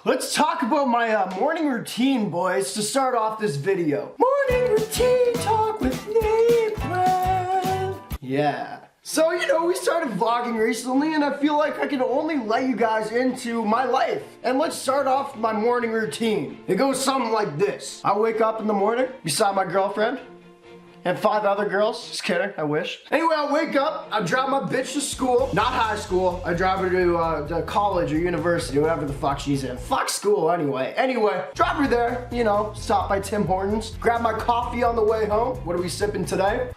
Let's talk about my morning routine, boys, to start off this video. Morning routine talk with Nathan. Yeah. So, you know, we started vlogging recently, and I feel like I can only let you guys into my life. And let's start off with my morning routine. It goes something like this. I wake up in the morning beside my girlfriend and 5 other girls. Just kidding, I wish. Anyway, I wake up, I drive my bitch to school. Not high school, I drive her to college or university, whatever the fuck she's in. Fuck school anyway. Anyway, drive her there, you know, stop by Tim Hortons, grab my coffee on the way home. What are we sipping today?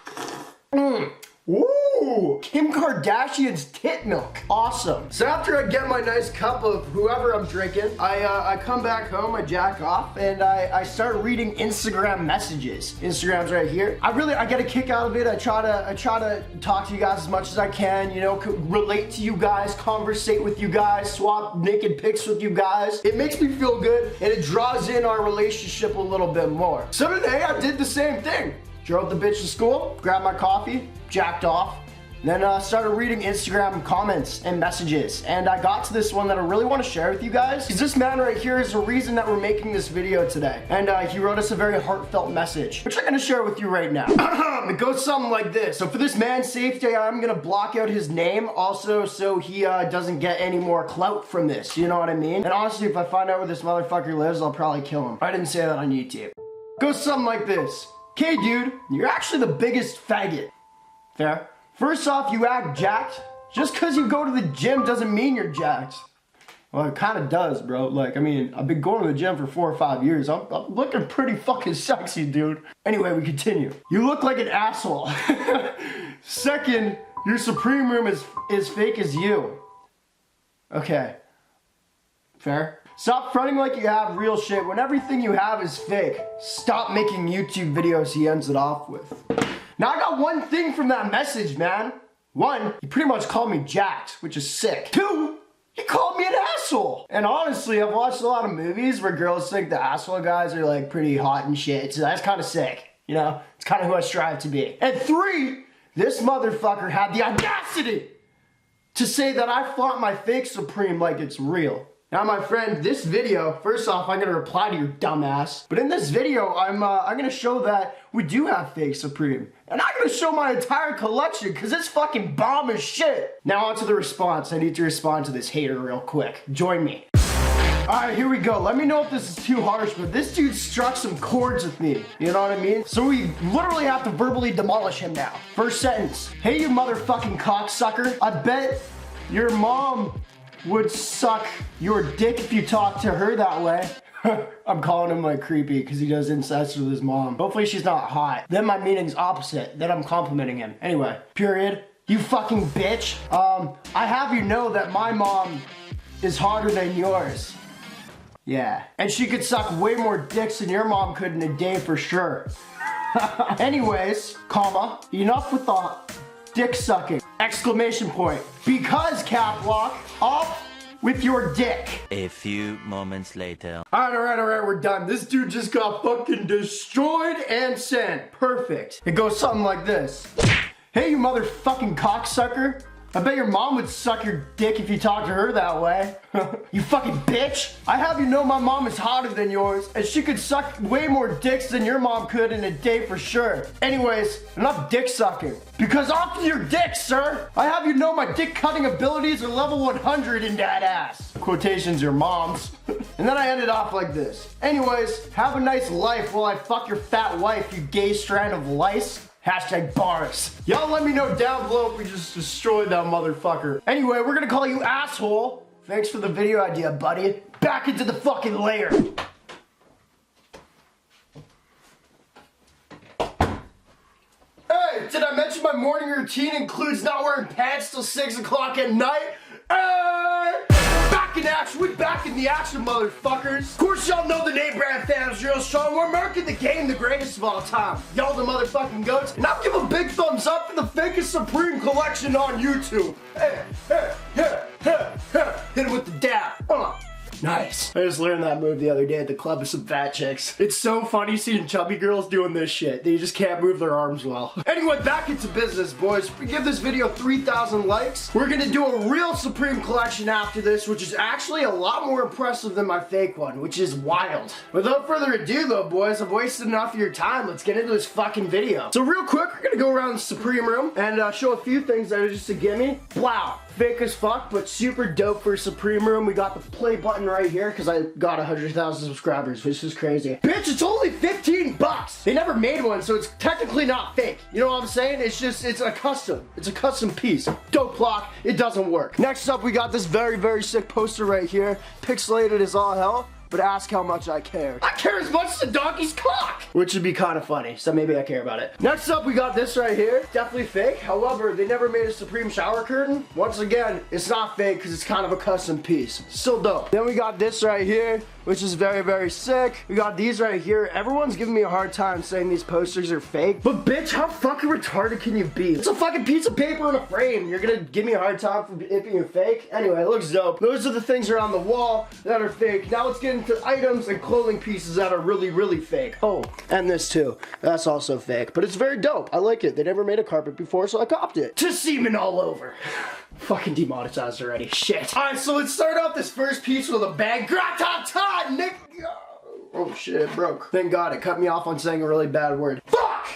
Ooh, Kim Kardashian's tit milk. Awesome. So after I get my nice cup of whoever I'm drinking, I come back home, I jack off, and I start reading Instagram messages. Instagram's right here. I get a kick out of it. I try to talk to you guys as much as I can, you know, relate to you guys, conversate with you guys, swap naked pics with you guys. It makes me feel good, and it draws in our relationship a little bit more. So today I did the same thing. Drove the bitch to school, grabbed my coffee, jacked off, then started reading Instagram comments and messages. And I got to this one that I really want to share with you guys, because this man right here is the reason that we're making this video today. And he wrote us a very heartfelt message, which I'm going to share with you right now. It goes something like this. So for this man's safety, I'm going to block out his name also, so he doesn't get any more clout from this, you know what I mean? And honestly, if I find out where this motherfucker lives, I'll probably kill him. I didn't say that on YouTube. It goes something like this. Okay, dude, you're actually the biggest faggot. Fair? First off, you act jacked. Just because you go to the gym doesn't mean you're jacked. Well, it kind of does, bro. Like, I mean, I've been going to the gym for 4 or 5 years. I'm looking pretty fucking sexy, dude. Anyway, we continue. You look like an asshole. Second, your Supreme room is fake as you. Okay. Fair? Stop fronting like you have real shit when everything you have is fake. Stop making YouTube videos, he ends it off with. Now I got one thing from that message, man. 1, he pretty much called me jacked, which is sick. 2, he called me an asshole. And honestly, I've watched a lot of movies where girls think the asshole guys are like pretty hot and shit, so that's kind of sick. You know, it's kind of who I strive to be. And 3, this motherfucker had the audacity to say that I flaunt my fake Supreme like it's real. Now, my friend, this video, first off, I'm gonna reply to your dumbass. But in this video, I'm gonna show that we do have fake Supreme. And I'm gonna show my entire collection, because it's fucking bomb as shit. Now on to the response. I need to respond to this hater real quick. Join me. Alright, here we go. Let me know if this is too harsh, but this dude struck some chords with me. You know what I mean? So we literally have to verbally demolish him now. First sentence. Hey, you motherfucking cocksucker. I bet your mom would suck your dick if you talk to her that way. I'm calling him like creepy because he does incest with his mom. Hopefully she's not hot. Then my meaning's opposite. Then I'm complimenting him. Anyway, period. You fucking bitch. I have you know that my mom is hotter than yours. Yeah. And she could suck way more dicks than your mom could in a day for sure. Anyways, comma, enough with the dick sucking. Exclamation point. Because cap lock, off with your dick. A few moments later. Alright, we're done. This dude just got fucking destroyed and sent. Perfect. It goes something like this. Hey, you motherfucking cocksucker. I bet your mom would suck your dick if you talked to her that way. You fucking bitch. I have you know my mom is hotter than yours, and she could suck way more dicks than your mom could in a day for sure. Anyways, enough dick sucking. Because off with your dick, sir. I have you know my dick cutting abilities are level 100 in that ass. Quotations, your mom's. And then I ended off like this. Anyways, have a nice life while I fuck your fat wife, you gay strand of lice. Hashtag bars. Y'all let me know down below if we just destroyed that motherfucker. Anyway, we're gonna call you asshole. Thanks for the video idea, buddy. Back into the fucking layer. Hey, did I mention my morning routine includes not wearing pants till 6 o'clock at night? Back in action, we back in the action, motherfuckers. Of course, y'all know the name brand fans real strong. We're marking the game the greatest of all time. Y'all the motherfucking goats. And I'll give a big thumbs up for the fakest Supreme collection on YouTube. Hit it with the dab. Nice. I just learned that move the other day at the club with some fat chicks. It's so funny seeing chubby girls doing this shit. They just can't move their arms well. Anyway, back into business, boys. If we give this video 3,000 likes, we're gonna do a real Supreme collection after this, which is actually a lot more impressive than my fake one, which is wild. Without further ado though, boys, I've wasted enough of your time. Let's get into this fucking video. So real quick, we're gonna go around the Supreme room and show a few things that are just a gimme. Wow. Fake as fuck, but super dope for Supreme room. We got the play button right here because I got 100,000 subscribers, which is crazy. Bitch, it's only 15 bucks. They never made one, so it's technically not fake. You know what I'm saying? It's just, it's a custom piece. Dope lock, it doesn't work. Next up, we got this very, very sick poster right here. Pixelated as all hell. But ask how much I care. I care as much as a donkey's cock! Which would be kind of funny, so maybe I care about it. Next up, we got this right here. Definitely fake. However, they never made a Supreme shower curtain. Once again, it's not fake because it's kind of a custom piece. Still dope. Then we got this right here, which is very, very sick. We got these right here. Everyone's giving me a hard time saying these posters are fake. But bitch, how fucking retarded can you be? It's a fucking piece of paper in a frame. You're gonna give me a hard time for it being fake? Anyway, it looks dope. Those are the things around the wall that are fake. Now let's get into items and clothing pieces that are really, really fake. Oh, and this too. That's also fake, but it's very dope. I like it. They never made a carpet before, so I copped it. To semen all over. Fucking demonetized already. Shit. Alright, so let's start off this first piece with a bang. Gratata, Nick. Oh shit, it broke. Thank God, it cut me off on saying a really bad word. Fuck!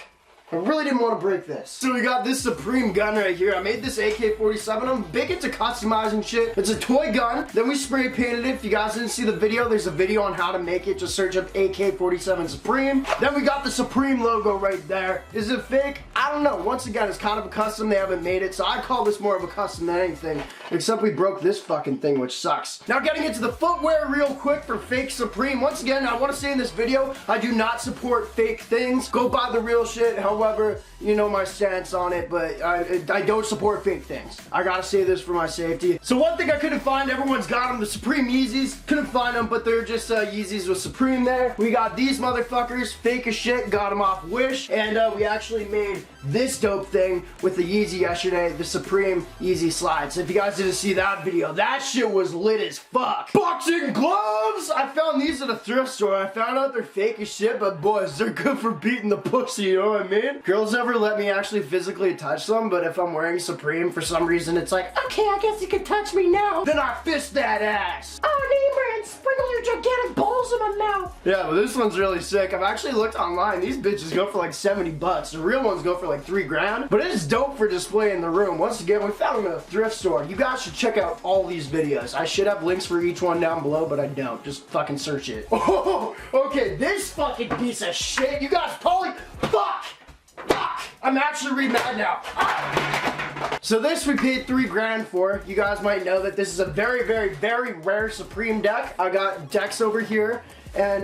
I really didn't want to break this. So we got this Supreme gun right here. I made this AK-47. I'm big into customizing shit. It's a toy gun. Then we spray painted it. If you guys didn't see the video, there's a video on how to make it. Just search up AK-47 Supreme. Then we got the Supreme logo right there. Is it fake? I don't know. Once again, it's kind of a custom. They haven't made it. So I call this more of a custom than anything. Except we broke this fucking thing, which sucks. Now getting into the footwear real quick for fake Supreme. Once again, I want to say in this video, I do not support fake things. Go buy the real shit. However, you know my stance on it, but I don't support fake things. I gotta say this for my safety. So one thing I couldn't find, everyone's got them, the Supreme Yeezys. Couldn't find them, but they're just Yeezys with Supreme there. We got these motherfuckers, fake as shit, got them off Wish. And we actually made this dope thing with the Yeezy yesterday, the Supreme Yeezy slides. If you guys didn't see that video, that shit was lit as fuck. Boxing gloves! I found these at a thrift store. I found out they're fake as shit, but boys, they're good for beating the pussy, you know what I mean? Girls never let me actually physically touch them, but if I'm wearing Supreme, for some reason, it's like, okay, I guess you can touch me now. Then I fist that ass. Oh, neighbor, and sprinkle your gigantic balls in my mouth. Yeah, but this one's really sick. I've actually looked online. These bitches go for like 70 bucks. The real ones go for like 3 grand, but it is dope for display in the room. Once again, we found them at a thrift store. You guys should check out all these videos. I should have links for each one down below, but I don't. Just fucking search it. Oh, okay, this fucking piece of shit. You guys probably, fuck. I'm actually really mad now. Ah. So this we paid 3 grand for. You guys might know that this is a very, very, very rare Supreme deck. I got decks over here. And,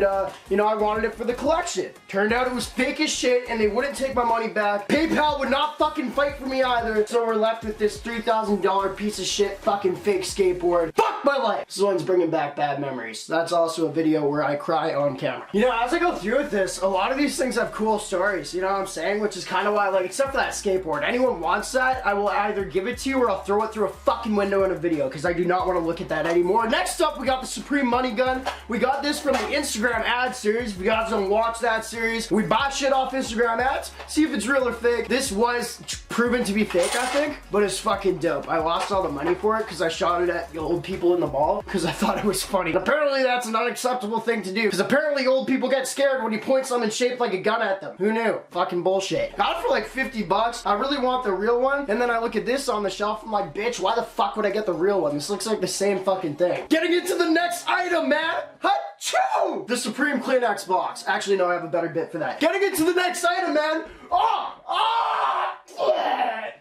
you know, I wanted it for the collection. Turned out it was fake as shit, and they wouldn't take my money back. PayPal would not fucking fight for me either. So we're left with this $3,000 piece of shit fucking fake skateboard. Fuck my life! This one's bringing back bad memories. That's also a video where I cry on camera. You know, as I go through with this, a lot of these things have cool stories, you know what I'm saying? Which is kind of why, like, except for that skateboard. Anyone wants that, I will either give it to you or I'll throw it through a fucking window in a video, because I do not want to look at that anymore. Next up, we got the Supreme Money Gun. We got this from the Instagram ad series. If you guys don't watch that series, we buy shit off Instagram ads, see if it's real or fake. This was proven to be fake, I think, but it's fucking dope. I lost all the money for it because I shot it at old people in the mall because I thought it was funny. Apparently that's an unacceptable thing to do because apparently old people get scared when you point something shaped like a gun at them. Who knew? Fucking bullshit. Got it for like 50 bucks. I really want the real one, and then I look at this on the shelf. I'm like, bitch, why the fuck would I get the real one? This looks like the same fucking thing. Getting into the next item, man. Achoo! The Supreme Kleenex box. Actually, no, I have a better bit for that. Getting into the next item, man. Yeah.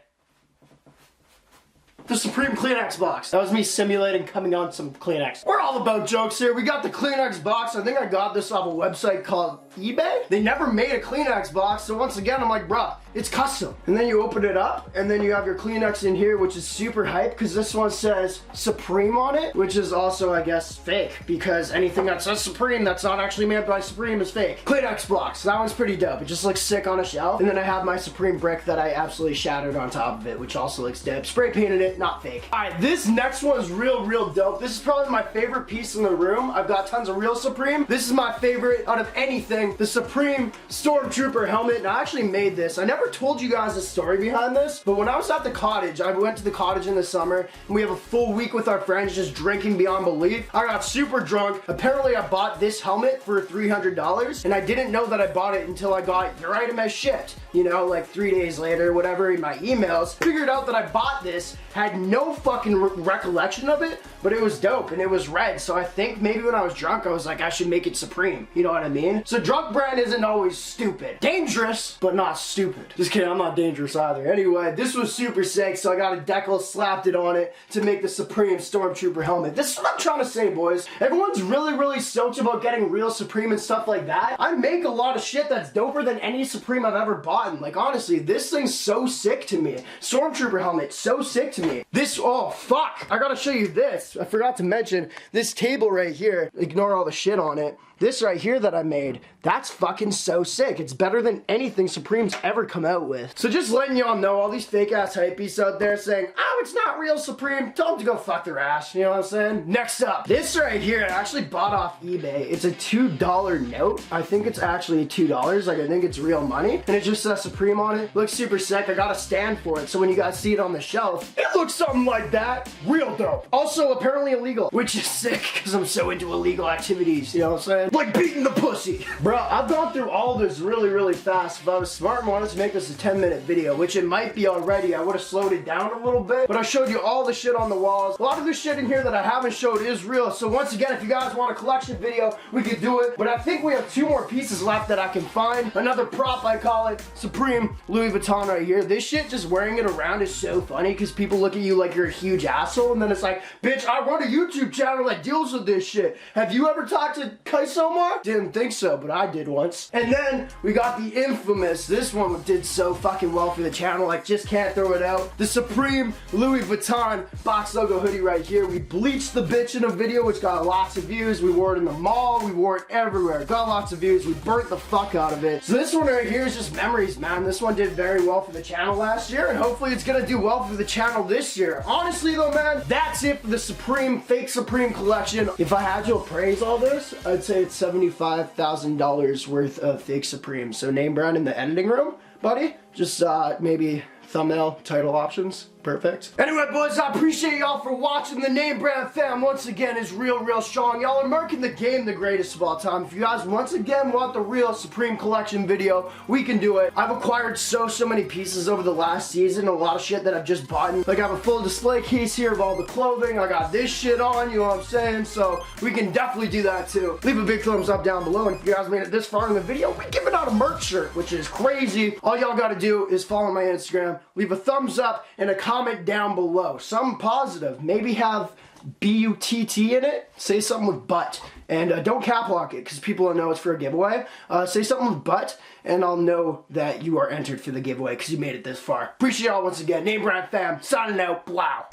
The Supreme Kleenex box. That was me simulating coming on some Kleenex. We're all about jokes here. We got the Kleenex box. I think I got this off a website called eBay. They never made a Kleenex box, so once again, I'm like, bruh, It's custom. And then you open it up, and then you have your Kleenex in here, which is super hype, because this one says Supreme on it, which is also, I guess, fake, because anything that says Supreme that's not actually made by Supreme is fake. Kleenex box, that one's pretty dope. It just looks sick on a shelf. And then I have my Supreme brick that I absolutely shattered on top of it, which also looks dope. Spray painted it, not fake. All right, this next one is real dope. This is probably my favorite piece in the room. I've got tons of real Supreme. This is my favorite out of anything. The Supreme Stormtrooper helmet. And I actually made this. I never told you guys the story behind this, but when I was at the cottage, I went to the cottage in the summer, and we have a full week with our friends just drinking beyond belief. I got super drunk. Apparently, I bought this helmet for $300, and I didn't know that I bought it until I got your item as shipped. You know, like 3 days later, whatever, in my emails. Figured out that I bought this, had no fucking recollection of it, but it was dope, and it was red, so I think maybe when I was drunk, I was like, I should make it Supreme. You know what I mean? So drunk brand isn't always stupid. Dangerous, but not stupid. Just kidding, I'm not dangerous either. Anyway, this was super sick, so I got a decal, slapped it on it to make the Supreme Stormtrooper helmet. This is what I'm trying to say, boys. Everyone's really stoked about getting real Supreme and stuff like that. I make a lot of shit that's doper than any Supreme I've ever bought. Like, honestly, this thing's so sick to me. Stormtrooper helmet, so sick to me. This, oh, fuck. I gotta show you this. I forgot to mention this table right here. Ignore all the shit on it. This right here that I made, that's fucking so sick. It's better than anything Supreme's ever come out with. So just letting y'all know, all these fake ass hypebeasts out there saying, oh, it's not real Supreme, tell them to go fuck their ass, you know what I'm saying? Next up, this right here, I actually bought off eBay. It's a $2 note. I think it's actually $2, like I think it's real money. And it just says Supreme on it. Looks super sick, I got a stand for it, so when you guys see it on the shelf, it looks something like that. Real dope. Also, apparently illegal, which is sick, because I'm so into illegal activities, you know what I'm saying? Like beating the pussy. Bro, I've gone through all this really fast. If I was smart and wanted to make this a 10-minute video, which it might be already, I would have slowed it down a little bit. But I showed you all the shit on the walls. A lot of the shit in here that I haven't showed is real. So once again, if you guys want a collection video, we could do it. But I think we have 2 more pieces left that I can find. Another prop, I call it. Supreme Louis Vuitton right here. This shit, just wearing it around is so funny because people look at you like you're a huge asshole. And then it's like, bitch, I run a YouTube channel that deals with this shit. Have you ever talked to Kaisomar? Didn't think so, but I did once. And then we got the infamous, this one did so fucking well for the channel, like just can't throw it out. The Supreme Louis Vuitton box logo hoodie right here. We bleached the bitch in a video, which got lots of views. We wore it in the mall, we wore it everywhere. Got lots of views, we burnt the fuck out of it. So this one right here is just memories, man. This one did very well for the channel last year, and hopefully it's gonna do well for the channel this year. Honestly though, man, that's it for the Supreme, fake Supreme collection. If I had to appraise all this, I'd say it's $75,000 worth of fake Supreme. So name brand in the editing room, buddy. Just maybe thumbnail, title options. Perfect. Anyway, boys, I appreciate y'all for watching. The name brand fam, once again, is real strong. Y'all are marking the game the greatest of all time. If you guys, once again, want the real Supreme collection video, we can do it. I've acquired so many pieces over the last season. A lot of shit that I've just bought. Like, I have a full display case here of all the clothing. I got this shit on, you know what I'm saying? So, we can definitely do that, too. Leave a big thumbs up down below. And if you guys made it this far in the video, we're giving out a merch shirt, which is crazy. All y'all gotta do is follow my Instagram, leave a thumbs up, and a comment down below. Something positive. Maybe have B-U-T-T in it. Say something with butt. And don't cap lock it because people will know it's for a giveaway. Say something with butt and I'll know that you are entered for the giveaway because you made it this far. Appreciate y'all once again. Name brand fam, signing out. Blow.